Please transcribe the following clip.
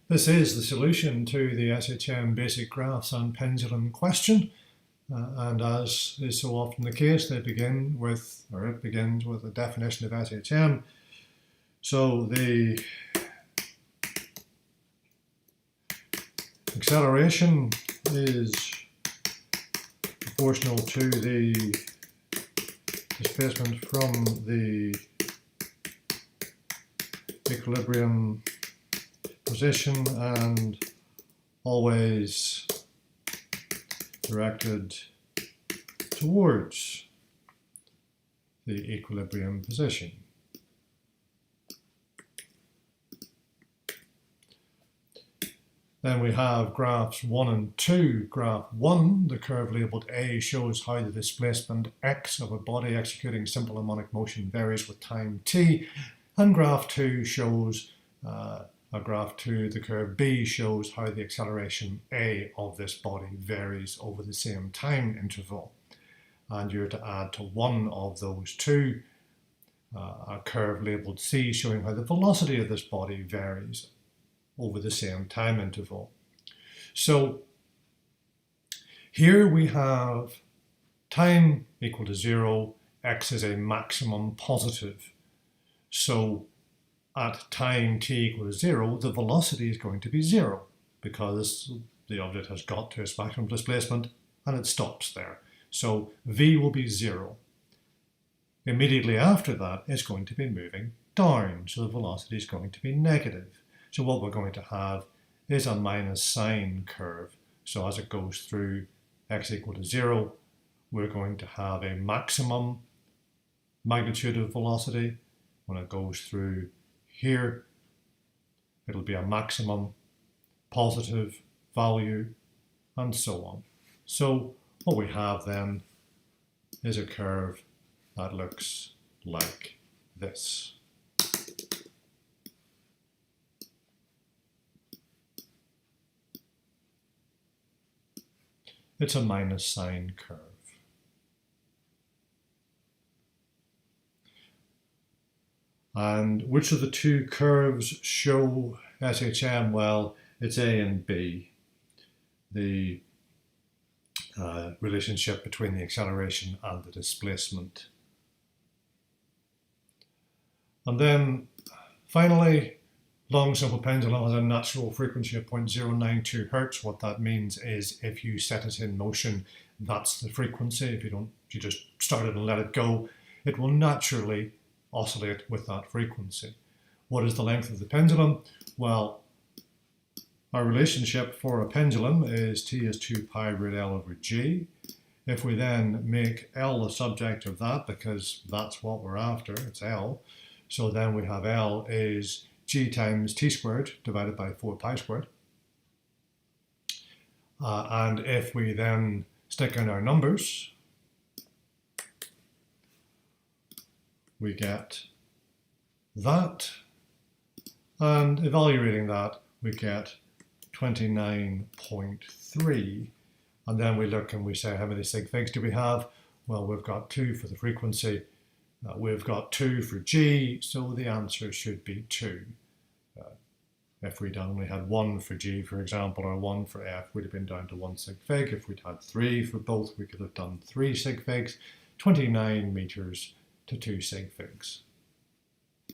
This is the solution to the SHM basic graphs and pendulum question. And as is so often the case, it begins with a definition of SHM. So the acceleration is proportional to the displacement from the equilibrium position and always directed towards the equilibrium position. Then we have graphs 1 and 2. Graph 1, the curve labelled A, shows how the displacement x of a body executing simple harmonic motion varies with time t. And graph 2 shows, the curve B shows how the acceleration A of this body varies over the same time interval. And you're to add to one of those two a curve labelled C showing how the velocity of this body varies over the same time interval. So here we have time equal to 0, x is a maximum positive. So at time t equal to 0, the velocity is going to be 0 because the object has got to its maximum displacement and it stops there. So v will be 0. Immediately after that, it's going to be moving down, so the velocity is going to be negative. So what we're going to have is a minus sign curve. So as it goes through x equal to 0, we're going to have a maximum magnitude of velocity. When it goes through here, it'll be a maximum positive value, and so on. So what we have then is a curve that looks like this. It's a minus sign curve. And which of the two curves show SHM? Well, it's A and B. The relationship between the acceleration and the displacement. And then finally, long simple pendulum has a natural frequency of 0.092 Hertz. What that means is if you set it in motion, that's the frequency. If you just start it and let it go, it will naturally oscillate with that frequency. What is the length of the pendulum? Well, our relationship for a pendulum is t is 2 pi root L over g. If we then make L the subject of that, because that's what we're after, it's L, so then we have L is g times t squared divided by 4 pi squared. And if we then stick in our numbers, we get that, and evaluating that, we get 29.3. And then we look and we say, how many sig figs do we have? Well, we've got 2 for the frequency. We've got 2 for G, so the answer should be 2. If we'd only had 1 for G, for example, or 1 for F, we'd have been down to 1 sig fig. If we'd had 3 for both, we could have done 3 sig figs, 29 meters to 2 sig figs.